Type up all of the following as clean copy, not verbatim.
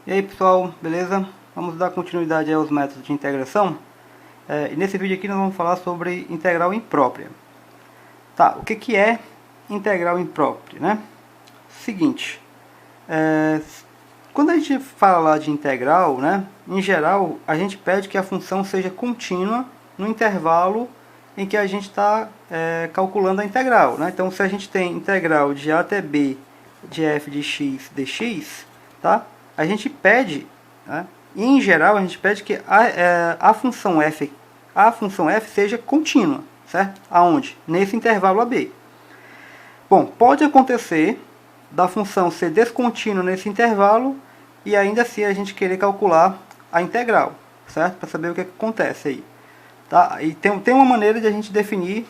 E aí pessoal, beleza? Vamos dar continuidade aos métodos de integração. E nesse vídeo aqui nós vamos falar sobre integral imprópria. Tá, o que é integral imprópria, né? Seguinte, quando a gente fala de integral, né, em geral a gente pede que a função seja contínua no intervalo em que a gente está calculando a integral, né? Então se a gente tem integral de a até b de f de x dx, tá? A gente pede, né, em geral a gente pede que a função f seja contínua, certo? Aonde? Nesse intervalo AB. Bom, pode acontecer da função ser descontínua nesse intervalo e ainda assim a gente querer calcular a integral, certo? Para saber o que acontece aí. Tá? E tem uma maneira de a gente definir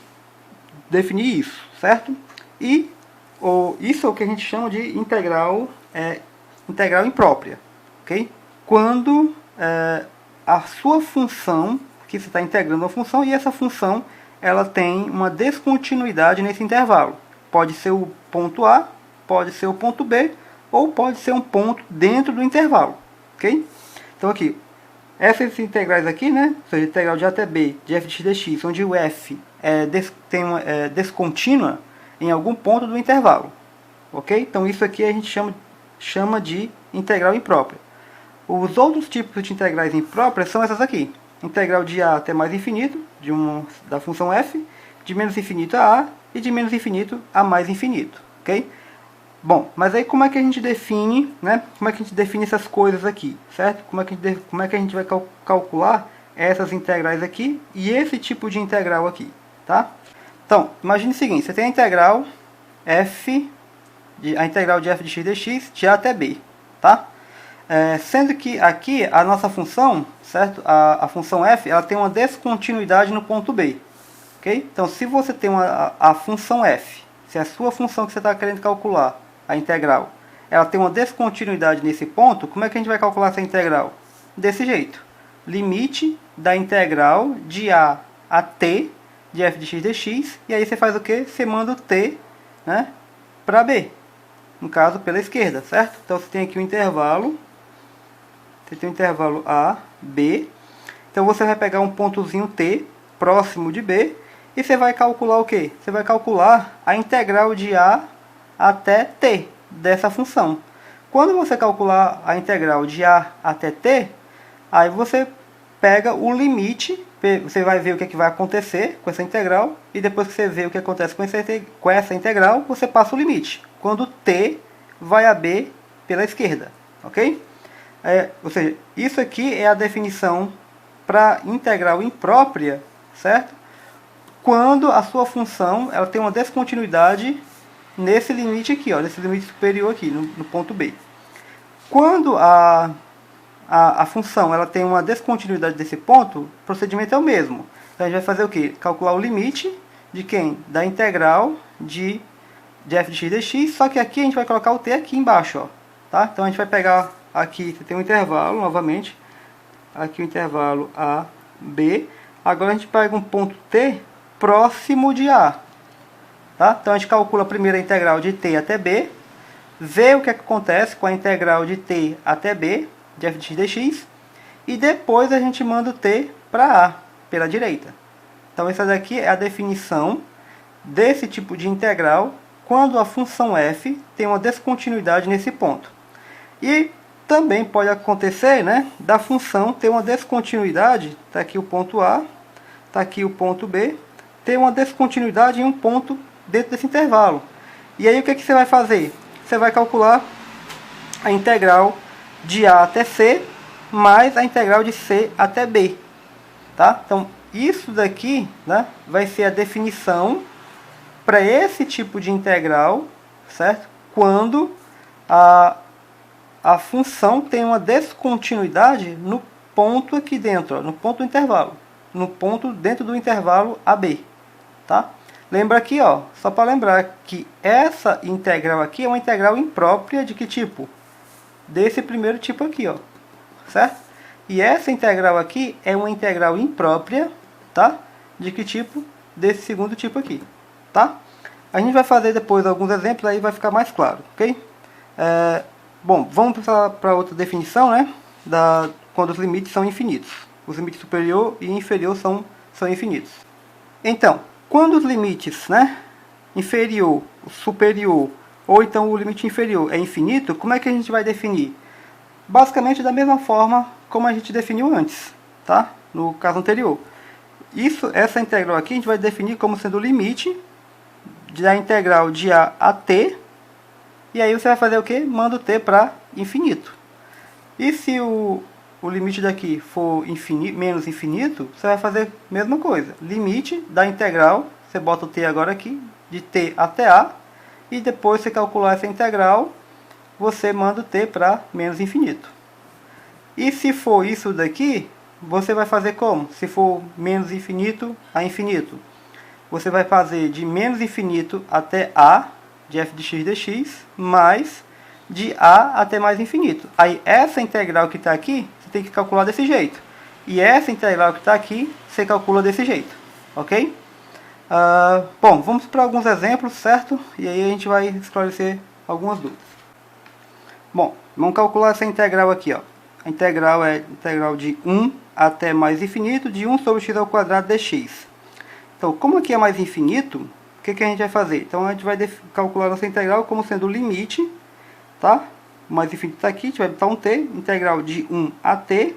isso, certo? E isso é o que a gente chama de integral imprópria, ok? Quando a sua função, que você está integrando uma função, e essa função ela tem uma descontinuidade nesse intervalo. Pode ser o ponto A, pode ser o ponto B, ou pode ser um ponto dentro do intervalo, ok? Então aqui, essas integrais aqui, né, ou seja, integral de a até b de f de x dx, onde o f é descontínua em algum ponto do intervalo, ok? Então isso aqui a gente chama de integral imprópria. Os outros tipos de integrais impróprias são essas aqui. Integral de a até mais infinito, da função f, de menos infinito a e de menos infinito a mais infinito, ok? Bom, mas aí como é que a gente define, né? Como é que a gente define essas coisas aqui, certo? Como é que a gente vai calcular essas integrais aqui e esse tipo de integral aqui, tá? Então, imagine o seguinte, você tem a integral a integral de f de x dx de a até b, tá? Sendo que aqui a nossa função, certo? A função f, ela tem uma descontinuidade no ponto b, ok? Então, se você tem a função f, se a sua função que você está querendo calcular, a integral, ela tem uma descontinuidade nesse ponto, como é que a gente vai calcular essa integral? Desse jeito. Limite da integral de a t de f de x dx, e aí você faz o que? Você manda o t, né, para b. No caso, pela esquerda, certo? Então, você tem aqui um intervalo. Você tem um intervalo A, B. Então, você vai pegar um pontozinho T, próximo de B. E você vai calcular o quê? Você vai calcular a integral de A até T dessa função. Quando você calcular a integral de A até T, aí você pega o limite. Você vai ver o que, vai acontecer com essa integral. E depois que você vê o que acontece com essa integral, você passa o limite. Quando t vai a b pela esquerda, ok? Ou seja, isso aqui é a definição para integral imprópria, certo? Quando a sua função ela tem uma descontinuidade nesse limite aqui, ó, nesse limite superior aqui, no ponto B. Quando a função ela tem uma descontinuidade desse ponto, o procedimento é o mesmo. Então a gente vai fazer o quê? Calcular o limite de quem? Da integral de f de x dx, só que aqui a gente vai colocar o t aqui embaixo, ó, tá? Então a gente vai pegar aqui, você tem um intervalo, novamente, aqui o intervalo a, b, agora a gente pega um ponto t próximo de a, tá? Então a gente calcula primeiro a integral de t até b, vê o que acontece com a integral de t até b, de f de x dx, e depois a gente manda o t para a, pela direita. Então essa daqui é a definição desse tipo de integral quando a função f tem uma descontinuidade nesse ponto. E também pode acontecer, né, da função ter uma descontinuidade, está aqui o ponto A, está aqui o ponto B, ter uma descontinuidade em um ponto dentro desse intervalo. E aí o que você vai fazer? Você vai calcular a integral de A até C mais a integral de C até B. Tá? Então, isso daqui, né, vai ser a definição para esse tipo de integral, certo? Quando a função tem uma descontinuidade no ponto aqui dentro, ó, no ponto do intervalo, no ponto dentro do intervalo AB, tá? Lembra aqui, ó, só para lembrar que essa integral aqui é uma integral imprópria de que tipo? Desse primeiro tipo aqui, ó, certo? E essa integral aqui é uma integral imprópria, tá? De que tipo? Desse segundo tipo aqui, tá? A gente vai fazer depois alguns exemplos, aí vai ficar mais claro, ok? Bom, vamos para outra definição, né? Quando os limites são infinitos. Os limites superior e inferior são infinitos. Então, quando os limites, né, inferior, superior, ou então o limite inferior é infinito, como é que a gente vai definir? Basicamente da mesma forma como a gente definiu antes, tá? No caso anterior. Essa integral aqui a gente vai definir como sendo o limite da integral de a a t. E aí você vai fazer o que? Manda o t para infinito. E se o limite daqui for menos infinito, você vai fazer a mesma coisa. Limite da integral, você bota o t agora aqui, de t até a. E depois você calcular essa integral, você manda o t para menos infinito. E se for isso daqui, você vai fazer como? Se for menos infinito a infinito, você vai fazer de menos infinito até a, de f de x dx, mais de a até mais infinito. Aí essa integral que está aqui, você tem que calcular desse jeito. E essa integral que está aqui, você calcula desse jeito. Ok? Bom, vamos para alguns exemplos, certo? E aí a gente vai esclarecer algumas dúvidas. Bom, vamos calcular essa integral aqui, ó. A integral é integral de 1 até mais infinito, de 1 sobre x ao quadrado dx. Então, como aqui é mais infinito, o que a gente vai fazer? Então, a gente vai calcular nossa integral como sendo o limite, tá? O mais infinito está aqui, a gente vai botar um t, integral de 1 a t,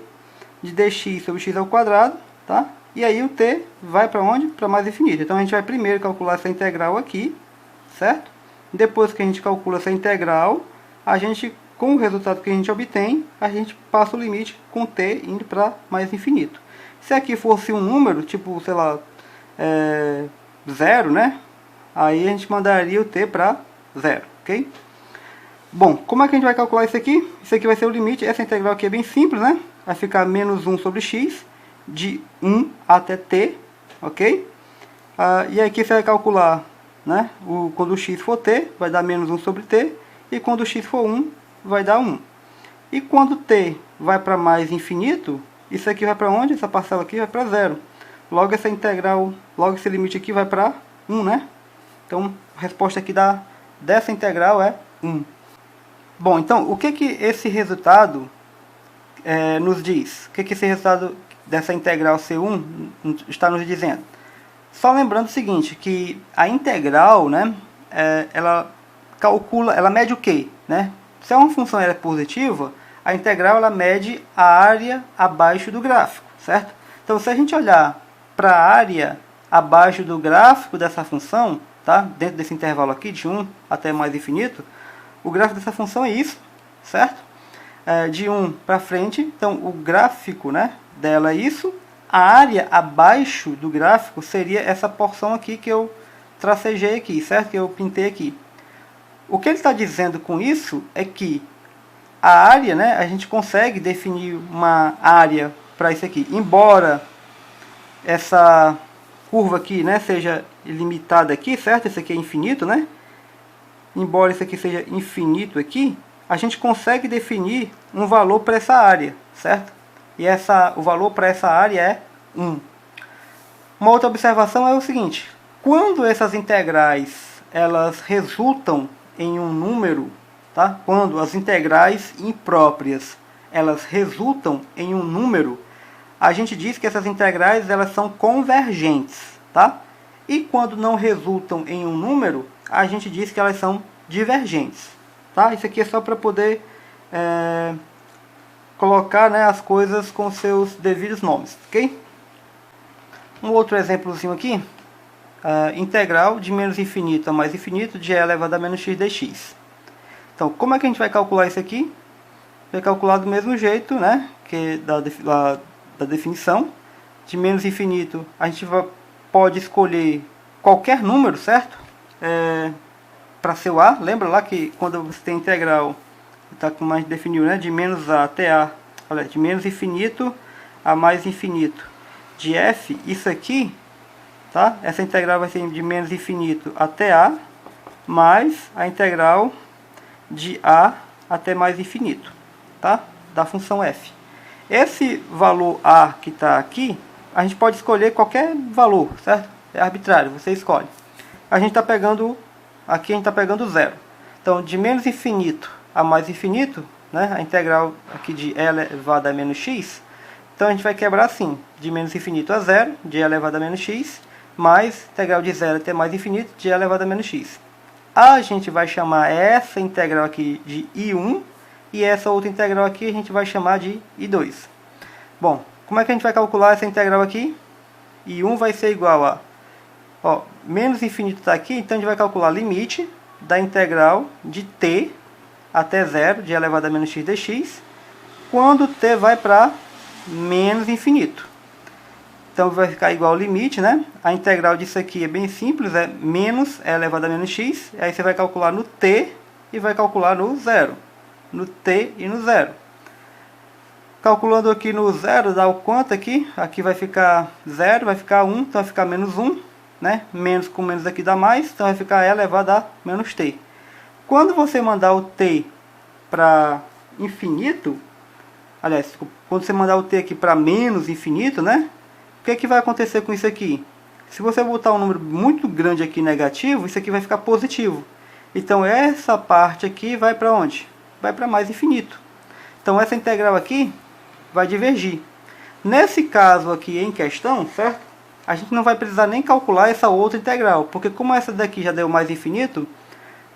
de dx sobre x ao quadrado, tá? E aí o t vai para onde? Para mais infinito. Então, a gente vai primeiro calcular essa integral aqui, certo? Depois que a gente calcula essa integral, a gente, com o resultado que a gente obtém, a gente passa o limite com t indo para mais infinito. Se aqui fosse um número, tipo, sei lá, 0, né? Aí a gente mandaria o t para 0, ok? Bom, como é que a gente vai calcular isso aqui? Isso aqui vai ser o limite, essa integral aqui é bem simples, né? Vai ficar menos 1 sobre x, de 1 até t, ok? E aqui você vai calcular, né? Quando o x for t, vai dar menos 1 sobre t, e quando o x for 1, vai dar 1. E quando t vai para mais infinito, isso aqui vai para onde? Essa parcela aqui vai para 0. Logo essa integral, logo esse limite aqui vai para 1, né? Então, a resposta aqui dessa integral é 1. Bom, então, o que esse resultado nos diz? O que esse resultado dessa integral C1 está nos dizendo? Só lembrando o seguinte, que a integral, né, ela mede o quê? Né? Se é uma função ela é positiva, a integral ela mede a área abaixo do gráfico, certo? Então, se a gente olhar para a área abaixo do gráfico dessa função, tá? Dentro desse intervalo aqui, de 1 até mais infinito, o gráfico dessa função é isso, certo? De 1 para frente, então o gráfico, né, dela é isso. A área abaixo do gráfico seria essa porção aqui que eu tracejei aqui, certo? Que eu pintei aqui. O que ele está dizendo com isso é que a área, né, a gente consegue definir uma área para isso aqui. Embora essa curva aqui, né, seja limitada aqui, certo? Esse aqui é infinito, né? Embora isso aqui seja infinito aqui, a gente consegue definir um valor para essa área, certo? E o valor para essa área é 1. Uma outra observação é o seguinte: quando essas integrais elas resultam em um número, tá? Quando as integrais impróprias elas resultam em um número, a gente diz que essas integrais elas são convergentes, tá? E quando não resultam em um número, a gente diz que elas são divergentes, tá? Isso aqui é só para poder colocar, né, as coisas com seus devidos nomes, ok? Um outro exemplozinho aqui, integral de menos infinito a mais infinito de e elevado a menos x dx. Então, como é que a gente vai calcular isso aqui? Vai calcular do mesmo jeito, né, que da definição. De menos infinito, a gente pode escolher qualquer número, certo? Para ser o a. Lembra lá que quando você tem integral, tá, como a gente definiu, né, de menos a até a, olha, de menos infinito a mais infinito de f, isso aqui, tá? Essa integral vai ser de menos infinito até a, mais a integral de a até mais infinito, tá? Da função f. Esse valor a que está aqui, a gente pode escolher qualquer valor, certo? É arbitrário, você escolhe. A gente está pegando, aqui a gente está pegando 0. Então, de menos infinito a mais infinito, né? A integral aqui de e elevado a menos x. Então a gente vai quebrar assim, de menos infinito a zero, de e elevado a menos x, mais integral de zero até mais infinito, de e elevado a menos x. A gente vai chamar essa integral aqui de I1, e essa outra integral aqui a gente vai chamar de I2. Bom, como é que a gente vai calcular essa integral aqui? I1 vai ser igual a... Ó, menos infinito está aqui, então a gente vai calcular limite da integral de t até zero, de e elevado a menos x dx, quando t vai para menos infinito. Então vai ficar igual ao limite, né? A integral disso aqui é bem simples, é menos e elevado a menos x. Aí você vai calcular no t e vai calcular no zero. No t e no zero. Calculando aqui no zero, dá o quanto aqui? Aqui vai ficar 0, vai ficar 1, então vai ficar menos 1. Né? Menos com menos aqui dá mais, então vai ficar e elevado a menos t. Quando você mandar o t para infinito, aliás, quando você mandar o t aqui para menos infinito, né? O que vai acontecer com isso aqui? Se você botar um número muito grande aqui negativo, isso aqui vai ficar positivo. Então essa parte aqui vai para onde? Vai para mais infinito. Então essa integral aqui vai divergir. Nesse caso aqui em questão, certo? A gente não vai precisar nem calcular essa outra integral, porque como essa daqui já deu mais infinito,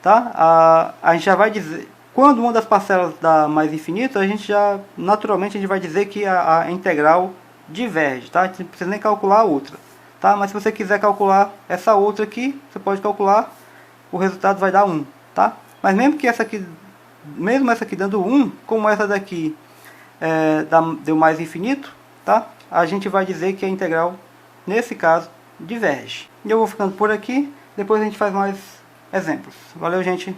tá? A gente já vai dizer, quando uma das parcelas dá mais infinito, a gente já, naturalmente, a gente vai dizer que a integral diverge, tá? A gente não precisa nem calcular a outra, tá? Mas se você quiser calcular essa outra aqui, você pode calcular, o resultado vai dar 1, tá? Mas mesmo que essa aqui, mesmo essa aqui dando 1, como essa daqui deu mais infinito, tá? A gente vai dizer que a integral, nesse caso, diverge. E eu vou ficando por aqui, depois a gente faz mais exemplos. Valeu, gente!